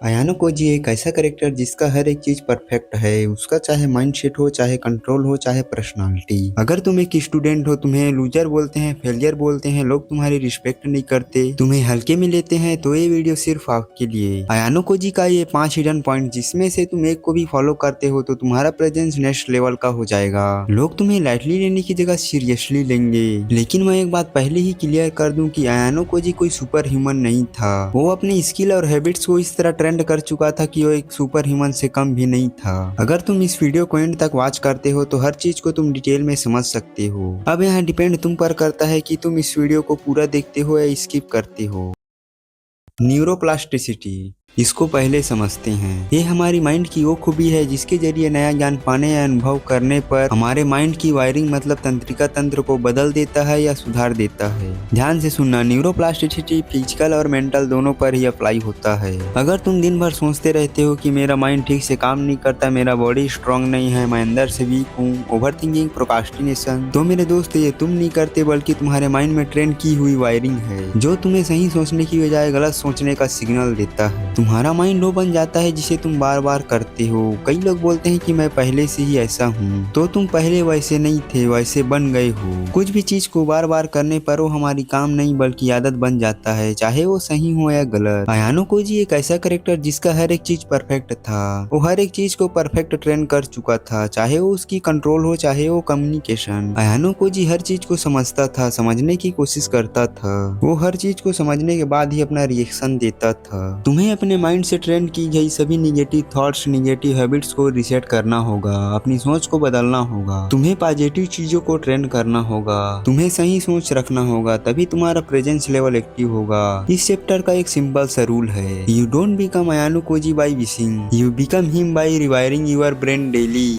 अयानो Cozi एक ऐसा character जिसका हर एक चीज परफेक्ट है। उसका चाहे माइंडसेट हो, चाहे कंट्रोल हो, चाहे पर्सनालिटी। अगर तुम एक स्टूडेंट हो, तुम्हें लूजर बोलते हैं, फेलियर बोलते हैं, लोग तुम्हारी रिस्पेक्ट नहीं करते, तुम्हें हल्के में लेते हैं, तो ये वीडियो सिर्फ आपके लिए। अयानो कोजी का ये 5 हिडन पॉइंट, जिसमें से तुम एक को भी फॉलो करते हो तो तुम्हारा प्रेजेंस नेक्स्ट लेवल का हो जाएगा। लोग तुम्हें लाइटली लेने की जगह सीरियसली लेंगे। लेकिन मैं एक बात पहले ही क्लियर कर दूं कि अयानो कोजी कोई सुपर ह्यूमन नहीं था। वो अपनी स्किल और हैबिट्स को इस तरह ट्रेंड कर चुका था कि वो एक सुपर ह्यूमन से कम भी नहीं था। अगर तुम इस वीडियो को एंड तक वॉच करते हो तो हर चीज को तुम डिटेल में समझ सकते हो। अब यहाँ डिपेंड तुम पर करता है कि तुम इस वीडियो को पूरा देखते हो या स्किप करते हो। न्यूरोप्लास्टिसिटी, इसको पहले समझते हैं। ये हमारी माइंड की वो खूबी है जिसके जरिए नया ज्ञान पाने या अनुभव करने पर हमारे माइंड की वायरिंग मतलब तंत्रिका तंत्र को बदल देता है या सुधार देता है। ध्यान से सुनना, न्यूरोप्लास्टिसिटी फिजिकल और मेंटल दोनों पर ही अप्लाई होता है। अगर तुम दिन भर सोचते रहते हो कि मेरा माइंड ठीक से काम नहीं करता, मेरा बॉडी स्ट्रांग नहीं है, मैं अंदर से वीक हूँ, ओवर थिंकिंग, प्रोक्रास्टिनेशन, तो मेरे दोस्त ये तुम नहीं करते बल्कि तुम्हारे माइंड में ट्रेन की हुई वायरिंग है जो तुम्हें सही सोचने की बजाय गलत सोचने का सिग्नल देता है। तुम्हारा माइंड वो बन जाता है जिसे तुम बार बार करते हो। कई लोग बोलते हैं कि मैं पहले से ही ऐसा हूँ, तो तुम पहले वैसे नहीं थे, वैसे बन गए हो। कुछ भी चीज को बार बार करने पर वो हमारी काम नहीं बल्कि आदत बन जाता है, चाहे वो सही हो या गलत। अयानो कोजी एक ऐसा करेक्टर जिसका हर एक चीज परफेक्ट था। वो हर एक चीज को परफेक्ट ट्रेन कर चुका था, चाहे वो उसकी कंट्रोल हो, चाहे वो कम्युनिकेशन। अयानो कोजी हर चीज को समझता था, समझने की कोशिश करता था। वो हर चीज को समझने के बाद ही अपना रिएक्शन देता था। तुम्हें अपने माइंड से ट्रेंड की गई सभी निगेटिव थॉट्स, निगेटिव हैबिट्स को रिसेट करना होगा, अपनी सोच को बदलना होगा। तुम्हें पॉजिटिव चीजों को ट्रेंड करना होगा, तुम्हें सही सोच रखना होगा, तभी तुम्हारा प्रेजेंस लेवल एक्टिव होगा। इस चैप्टर का एक सिंपल सा रूल है, you don't become Ayanokoji by wishing, you become him by rewiring your brain daily.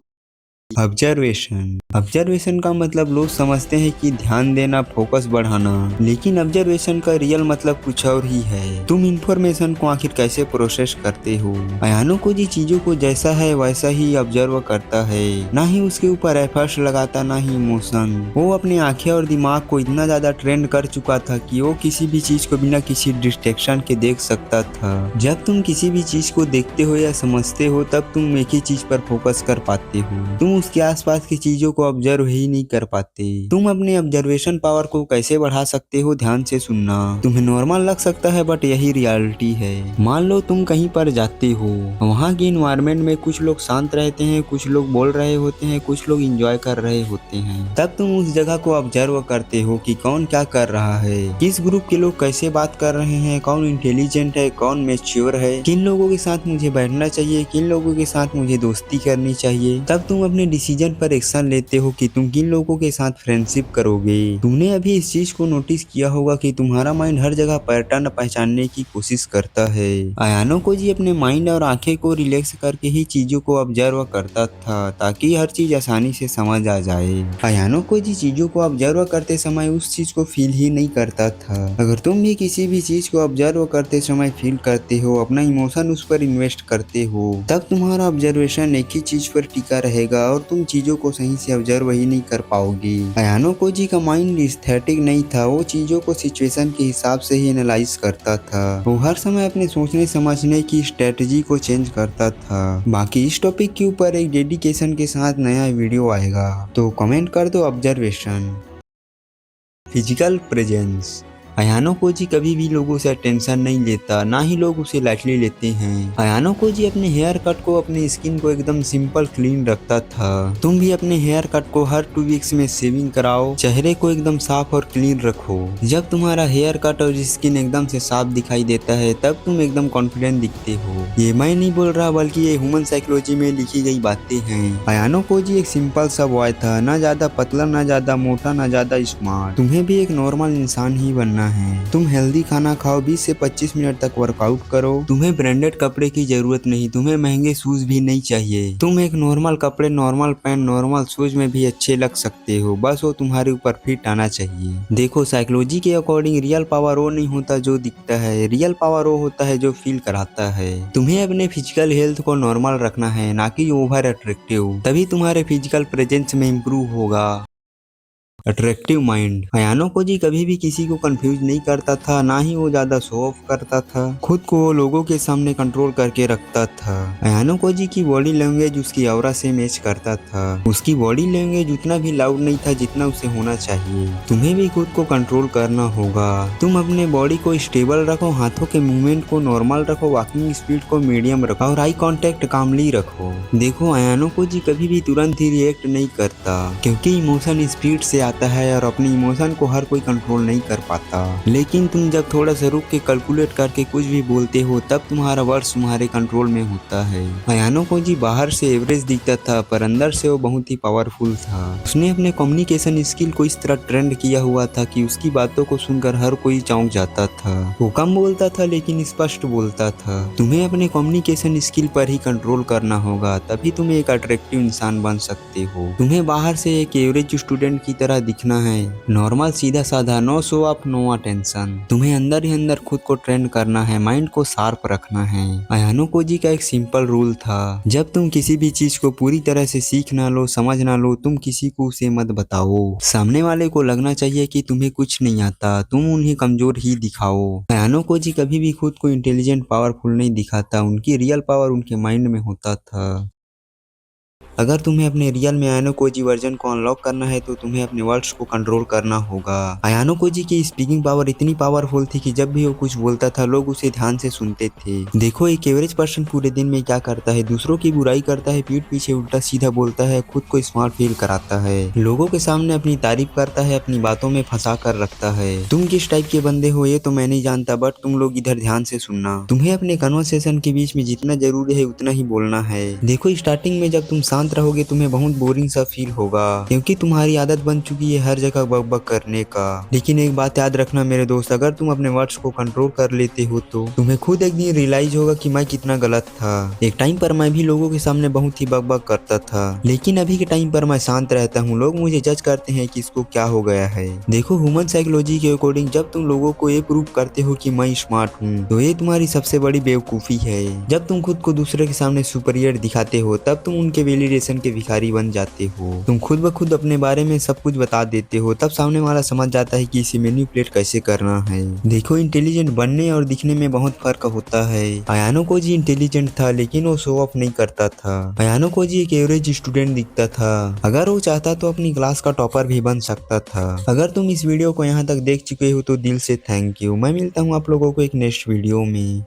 Observation का मतलब लोग समझते हैं कि ध्यान देना, फोकस बढ़ाना, लेकिन ऑब्जर्वेशन का रियल मतलब कुछ और ही है। तुम इंफॉर्मेशन को आखिर कैसे प्रोसेस करते हो। अयानो कोजी चीजों को जैसा है वैसा ही ऑब्जर्व करता है, ना ही उसके ऊपर एफर्ट्स लगाता, ना ही इमोशन। वो अपनी आंखें और दिमाग को इतना ज्यादा ट्रेन कर चुका था कि वो किसी भी चीज को बिना किसी डिस्ट्रैक्शन के देख सकता था। जब तुम किसी भी चीज को देखते हो या समझते हो तब तुम एक ही चीज पर फोकस कर पाते हो। तुम उसके आसपास की चीजों को ऑब्जर्व ही नहीं कर पाते। तुम अपने ऑब्जर्वेशन पावर को कैसे बढ़ा सकते हो, ध्यान से सुनना। तुम्हें नॉर्मल लग सकता है बट यही रियलिटी है। मान लो तुम कहीं पर जाते हो, वहाँ की इन्वायरमेंट में कुछ लोग शांत रहते हैं, कुछ लोग बोल रहे होते हैं, कुछ लोग एंजॉय कर रहे होते हैं। तब तुम उस जगह को ऑब्जर्व करते हो कि कौन क्या कर रहा है, किस ग्रुप के लोग कैसे बात कर रहे हैं, कौन इंटेलिजेंट है, कौन मैच्योर है, किन लोगों के साथ मुझे बैठना चाहिए, किन लोगों के साथ मुझे दोस्ती करनी चाहिए। तब तुम अपने डिसीजन पर एक्शन लेते हो कि तुम किन लोगों के साथ फ्रेंडशिप करोगे। तुमने अभी इस चीज को नोटिस किया होगा कि तुम्हारा माइंड हर जगह पैटर्न पहचानने की कोशिश करता है। अयानो कोजी अपने माइंड और आंखें को रिलैक्स करके ही चीजों को ऑब्जर्व करता था ताकि हर चीज आसानी से समझ आ जाए। अयानो कोजी चीजों को ऑब्जर्व करते समय उस चीज को फील ही नहीं करता था। अगर तुम भी किसी भी चीज को ऑब्जर्व करते समय फील करते हो, अपना इमोशन उस पर इन्वेस्ट करते हो, तब तुम्हारा ऑब्जर्वेशन एक ही चीज पर टिका रहेगा और तुम चीजों को सही से ऑब्जर्व ही नहीं कर पाओगे। अयानो कोजी का माइंड एस्थेटिक नहीं था, वो चीजों को सिचुएशन के हिसाब से ही एनालाइज करता था। वो हर समय अपने सोचने समझने की स्ट्रेटजी को चेंज करता था। बाकी इस टॉपिक के ऊपर एक डेडिकेशन के साथ नया वीडियो आएगा, तो कमेंट कर दो observation. Physical presence, Ayanokoji कभी भी लोगों से अटेंशन नहीं लेता, ना ही लोग उसे लाइटली लेते हैं। अयानो कोजी अपने हेयर कट को, अपनी स्किन को एकदम सिंपल क्लीन रखता था। तुम भी अपने हेयर कट को हर 2 वीक्स में शेविंग कराओ, चेहरे को एकदम साफ और क्लीन रखो। जब तुम्हारा हेयर कट और स्किन एकदम से साफ दिखाई देता है तब तुम एकदम कॉन्फिडेंट दिखते हो। ये मैं नहीं बोल रहा बल्कि ये ह्यूमन साइकोलॉजी में लिखी गई बातें हैं। अयानो कोजी एक सिंपल सा बॉय था, ना ज्यादा पतला, ना ज्यादा मोटा, ना ज्यादा स्मार्ट। तुम्हें भी एक नॉर्मल इंसान ही बनना है। तुम हेल्दी खाना खाओ, 20 से 25 मिनट तक वर्कआउट करो। तुम्हें ब्रांडेड कपड़े की जरूरत नहीं, तुम्हें महंगे शूज भी नहीं चाहिए। तुम एक नॉर्मल कपड़े, नॉर्मल पैंट, नॉर्मल शूज में भी अच्छे लग सकते हो, बस वो तुम्हारे ऊपर फिट आना चाहिए। देखो, साइकोलॉजी के अकॉर्डिंग रियल पावर वो नहीं होता जो दिखता है, रियल पावर वो होता है जो फील कराता है। तुम्हें अपने फिजिकल हेल्थ को नॉर्मल रखना है, ना कि ओवर अट्रैक्टिव, तभी तुम्हारे फिजिकल प्रेजेंस में इम्प्रूव होगा। Attractive mind. अयानो कोजी कभी भी किसी को कंफ्यूज नहीं करता था, ना ही वो ज्यादा शो ऑफ करता था। खुद को वो लोगों के सामने कंट्रोल करके रखता था। अयानो कोजी की बॉडी लैंग्वेज उसकी ऑरा से मैच करता था। उसकी बॉडी लैंग्वेज उतना भी लाउड नहीं था जितना उसे होना चाहिए। तुम्हें भी खुद को कंट्रोल करना होगा। तुम अपने बॉडी को स्टेबल रखो, हाथों के मूवमेंट को नॉर्मल रखो, वॉकिंग स्पीड को मीडियम रखो और आई कांटेक्ट कामली रखो। देखो अयानो कोजी कभी भी तुरंत ही रिएक्ट नहीं करता, क्योंकि इमोशन स्पीड से आता है और अपनी इमोशन को हर कोई कंट्रोल नहीं कर पाता। लेकिन तुम जब थोड़ा सा रुक के कैलकुलेट करके कुछ भी बोलते हो तब तुम्हारा वर्ड्स तुम्हारे कंट्रोल में होता है। अयानो कोजी बाहर से एवरेज दिखता था पर अंदर से वो बहुत ही पावरफुल था। उसने अपने कम्युनिकेशन स्किल को इस तरह ट्रेंड किया हुआ था कि उसकी बातों को सुनकर हर कोई चौंक जाता था। वो कम बोलता था लेकिन स्पष्ट बोलता था। तुम्हें अपने कम्युनिकेशन स्किल पर ही कंट्रोल करना होगा, तभी तुम एक अट्रैक्टिव इंसान बन सकते हो। तुम्हें बाहर से एक एवरेज स्टूडेंट की तरह दिखना है, नॉर्मल सीधा साधा, no show off no attention. तुम्हें अंदर ही अंदर खुद को ट्रेंड करना है, माइंड को शार्प रखना है। अयानो कोजी का एक सिंपल रूल था, जब तुम किसी भी चीज को पूरी तरह से सीख ना लो, समझ ना लो, तुम किसी को उसे मत बताओ। सामने वाले को लगना चाहिए कि तुम्हें कुछ नहीं आता, तुम उन्हें कमजोर ही दिखाओ। अयानो कोजी कभी भी खुद को इंटेलिजेंट पावरफुल नहीं दिखाता, उनकी रियल पावर उनके माइंड में होता था। अगर तुम्हें अपने रियल में अयानो कोजी वर्जन को अनलॉक करना है तो तुम्हें अपने वर्ड्स को कंट्रोल करना होगा। अयानो कोजी की स्पीकिंग पावर इतनी पावरफुल थी कि जब भी वो कुछ बोलता था लोग उसे ध्यान से सुनते थे। देखो एक एवरेज पर्सन पूरे दिन में क्या करता है, दूसरों की बुराई करता है, पीठ पीछे उल्टा सीधा बोलता है, खुद को स्मार्ट फील कराता है, लोगों के सामने अपनी तारीफ करता है, अपनी बातों में फंसा कर रखता है। तुम किस टाइप के बंदे हो ये तो मैं नहीं जानता, बट तुम लोग इधर ध्यान से सुनना। तुम्हें अपने कन्वर्सेशन के बीच में जितना जरूरी है उतना ही बोलना है। देखो स्टार्टिंग में जब तुम शांत रहोगे तुम्हें बहुत बोरिंग सा फील होगा, क्योंकि तुम्हारी आदत बन चुकी है हर जगह बक बक करने का। लेकिन एक बात याद रखना मेरे दोस्त, अगर तुम अपने वर्ड्स को कंट्रोल कर लेते हो तो तुम्हें खुद एक दिन रियलाइज होगा कि मैं कितना गलत था। एक टाइम पर मैं भी लोगों के सामने बहुत ही बक बक करता था, लेकिन अभी के टाइम पर मैं शांत रहता हूँ। लोग मुझे जज करते हैं कि इसको क्या हो गया है। देखो ह्यूमन साइकोलॉजी के अकॉर्डिंग जब तुम लोगों को ये प्रूव करते हो कि मैं स्मार्ट हूँ तो ये तुम्हारी सबसे बड़ी बेवकूफी है। जब तुम खुद को दूसरे के सामने सुपीरियर दिखाते हो तब तुम उनके वैलिडेशन के भिखारी बन जाते हो। तुम खुद ब खुद अपने बारे में सब कुछ बता देते हो, तब सामने वाला समझ जाता है कि इसे मैनिपुलेट कैसे करना है। देखो इंटेलिजेंट बनने और दिखने में बहुत फर्क होता है। अयानो कोजी इंटेलिजेंट था लेकिन वो शो ऑफ नहीं करता था। अयानो कोजी एक एवरेज स्टूडेंट दिखता था, अगर वो चाहता तो अपनी क्लास का टॉपर भी बन सकता था। अगर तुम इस वीडियो को यहाँ तक देख चुके हो तो दिल से थैंक यू। मैं मिलता हूँ आप लोगों को एक नेक्स्ट वीडियो में।